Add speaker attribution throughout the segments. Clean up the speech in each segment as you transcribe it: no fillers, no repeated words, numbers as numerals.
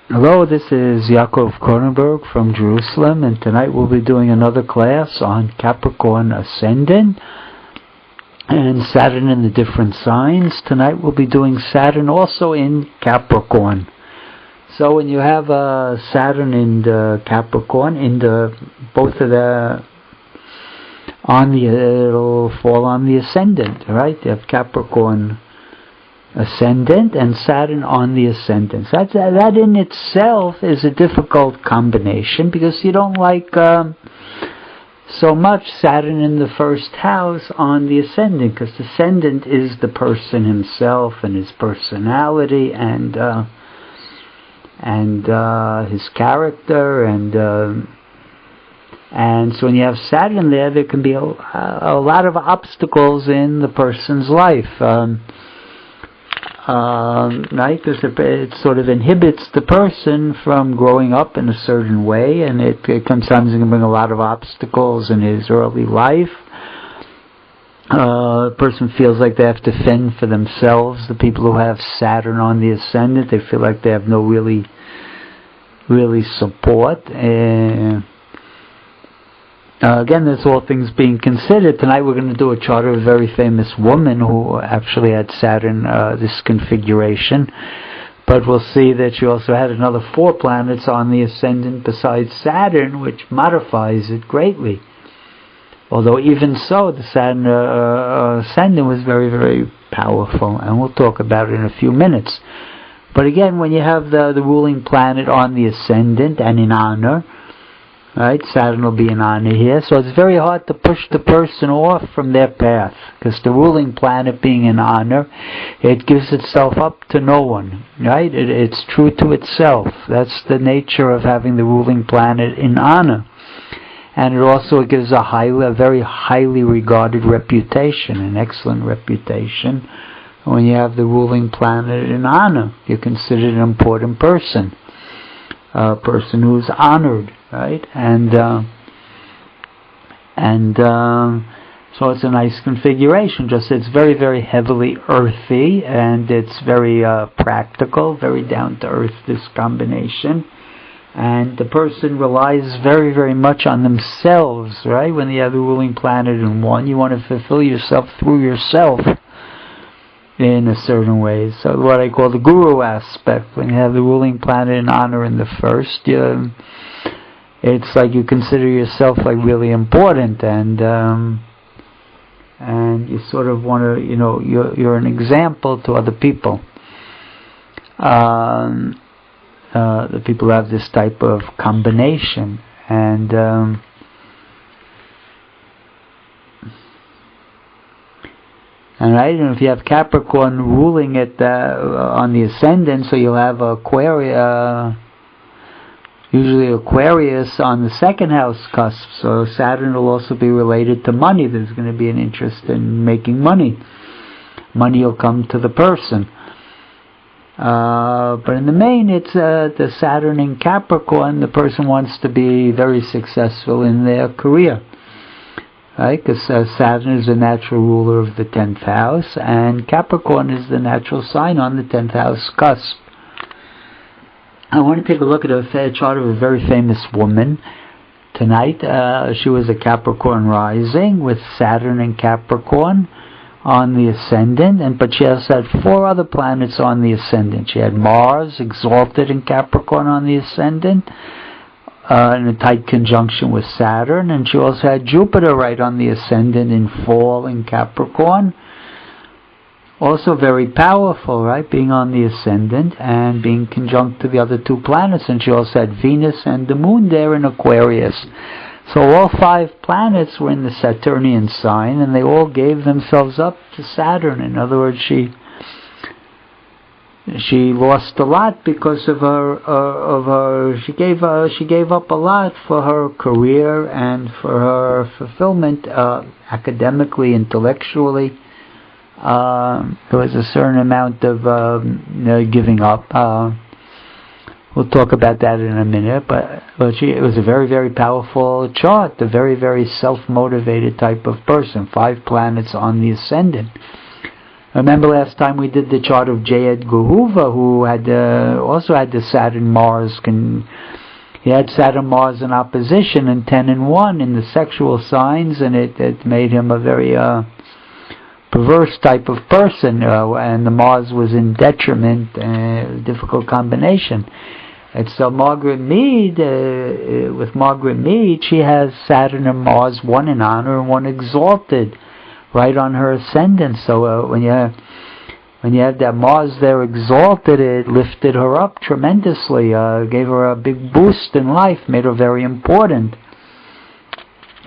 Speaker 1: Hello, this is Yaakov Kronenberg from Jerusalem, and tonight we'll be doing another class on Capricorn ascendant and Saturn in the different signs. Tonight we'll be doing Saturn also in Capricorn. So when you have Saturn in the Capricorn, both of the it'll fall on the ascendant, right? You have Capricorn ascendant and Saturn on the ascendant. That in itself is a difficult combination because you don't like so much Saturn in the first house on the ascendant, because the ascendant is the person himself and his personality and his character and so when you have Saturn there can be a lot of obstacles in the person's life. Right? Because it sort of inhibits the person from growing up in a certain way, and it sometimes can bring a lot of obstacles in his early life. A person feels like they have to fend for themselves. The people who have Saturn on the ascendant, they feel like they have no really support. Again, there's all things being considered. Tonight we're going to do a chart of a very famous woman who actually had Saturn, this configuration. But we'll see that she also had another 4 planets on the ascendant besides Saturn, which modifies it greatly. Although even so, the Saturn ascendant was very, very powerful, and we'll talk about it in a few minutes. But again, when you have the ruling planet on the ascendant and in honor, right, Saturn will be in honor here, so it's very hard to push the person off from their path, because the ruling planet being in honor, it gives itself up to no one, right? It's true to itself. That's the nature of having the ruling planet in honor. And it also gives a very highly regarded reputation, an excellent reputation. When you have the ruling planet in honor, you're considered an important person, a person who's honored. Right, so it's a nice configuration. Just it's very, very heavily earthy, and it's very practical, very down to earth. This combination, and the person relies very, very much on themselves. Right, when you have the ruling planet in one, you want to fulfill yourself through yourself in a certain way. So what I call the guru aspect. When you have the ruling planet in honor in the first, it's like you consider yourself like really important, and you sort of want to, you're an example to other people. The people have this type of combination, and right, and if you have Capricorn ruling it on the ascendant, so you'll have usually Aquarius on the second house cusp, so Saturn will also be related to money. There's going to be an interest in making money. Money will come to the person. But in the main, it's the Saturn in Capricorn. The person wants to be very successful in their career. Right? Because Saturn is the natural ruler of the 10th house, and Capricorn is the natural sign on the 10th house cusp. I want to take a look at a chart of a very famous woman tonight. She was a Capricorn rising with Saturn in Capricorn on the ascendant, but she also had 4 other planets on the ascendant. She had Mars exalted in Capricorn on the ascendant, in a tight conjunction with Saturn, and she also had Jupiter right on the ascendant in fall in Capricorn. Also very powerful, right, being on the ascendant and being conjunct to the other 2 planets. And she also had Venus and the Moon there in Aquarius. So all 5 planets were in the Saturnian sign, and they all gave themselves up to Saturn. In other words, she lost a lot because of her. She gave up a lot for her career and for her fulfillment, academically, intellectually. There was a certain amount of giving up. We'll talk about that in a minute, but it was a very, very powerful chart, a very, very self-motivated type of person. 5 planets on the ascendant. Remember last time we did the chart of J. Edgar Hoover, who had also had the Saturn-Mars. He had Saturn-Mars in opposition in 10 and 1 in the sexual signs, and it made him a very perverse type of person, and the Mars was in detriment, difficult combination. And so Margaret Mead, with Margaret Mead, she has Saturn and Mars, one in honor and one exalted, right on her ascendant. So when you have that Mars there exalted, it lifted her up tremendously, gave her a big boost in life, made her very important.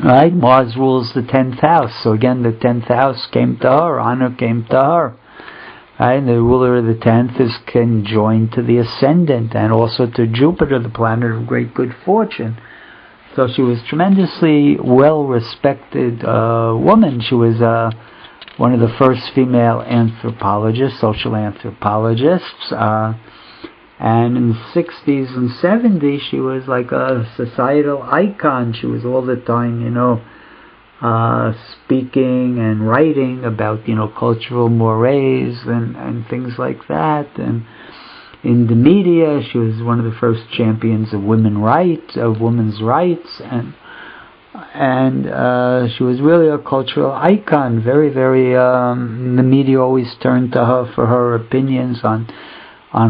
Speaker 1: Right? Mars rules the 10th house, so again the 10th house came to her, honor came to her. Right? And the ruler of the 10th is conjoined to the ascendant and also to Jupiter, the planet of great good fortune. So she was tremendously well-respected woman. She was one of the first female anthropologists, social anthropologists. And in the 60s and 70s, she was like a societal icon. She was all the time, speaking and writing about, cultural mores and things like that. And in the media, she was one of the first champions of women's rights, and she was really a cultural icon. Very, very. The media always turned to her for her opinions on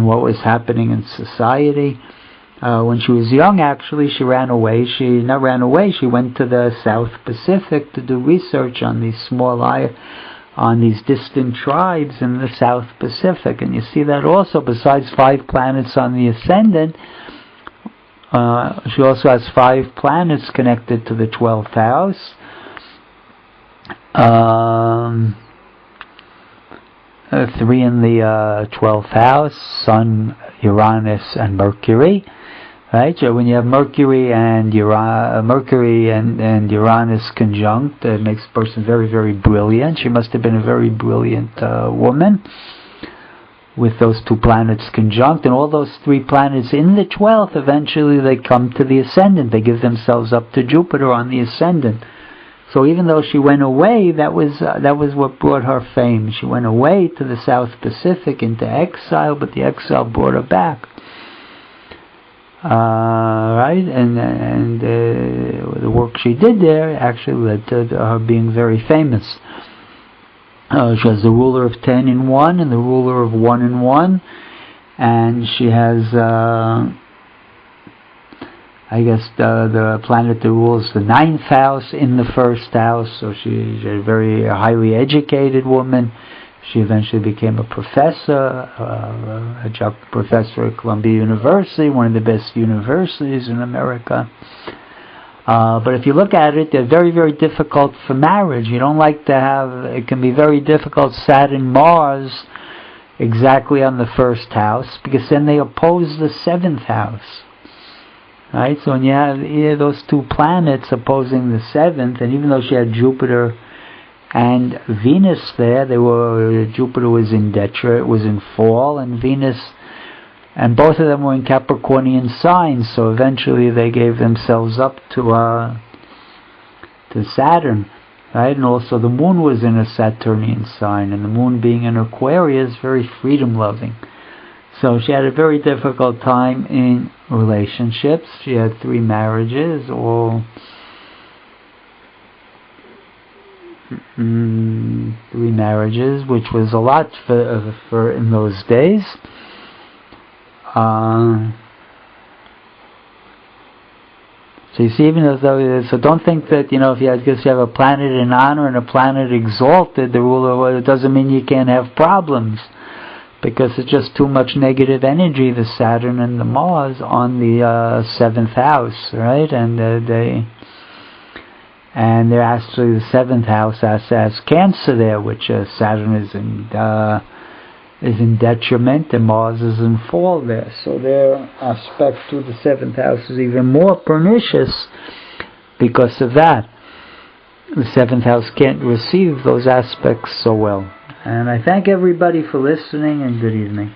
Speaker 1: what was happening in society. When she was young, actually, she ran away. She went to the South Pacific to do research on these distant tribes in the South Pacific. And you see that also, besides 5 planets on the ascendant, she also has 5 planets connected to the 12th house. 3 in the 12th house, Sun, Uranus, and Mercury. Right? So when you have Mercury and Uranus conjunct, it makes a person very, very brilliant. She must have been a very brilliant woman with those 2 planets conjunct. And all those 3 planets in the 12th, eventually they come to the ascendant. They give themselves up to Jupiter on the ascendant. So even though she went away, that was what brought her fame. She went away to the South Pacific into exile, but the exile brought her back. Right? And the work she did there actually led to her being very famous. She has the ruler of 10 in 1 and the ruler of 1 in 1. And she has... I guess the planet that rules the 9th house in the 1st house, so she's a very highly educated woman. She eventually became a professor, adjunct professor at Columbia University, one of the best universities in America. But if you look at it, they're very, very difficult for marriage. You don't like to have, it can be very difficult, Saturn-Mars exactly on the 1st house, because then they oppose the 7th house. Right, so when you have those 2 planets opposing the 7th, and even though she had Jupiter and Venus there, Jupiter was in was in fall, and Venus, and both of them were in Capricornian signs. So eventually they gave themselves up to Saturn, right? And also the Moon was in a Saturnian sign, and the Moon being in Aquarius, very freedom-loving. So she had a very difficult time in relationships. She had 3 marriages, all 3 marriages, which was a lot for in those days. So you see, even though, so don't think that, if you have a planet in honor and a planet exalted, the ruler, it doesn't mean you can't have problems. Because it's just too much negative energy, the Saturn and the Mars on the 7th house, right? And they're actually the 7th house has Cancer there, which Saturn is in detriment and Mars is in fall there. So their aspect to the 7th house is even more pernicious because of that. The 7th house can't receive those aspects so well. And I thank everybody for listening, and good evening.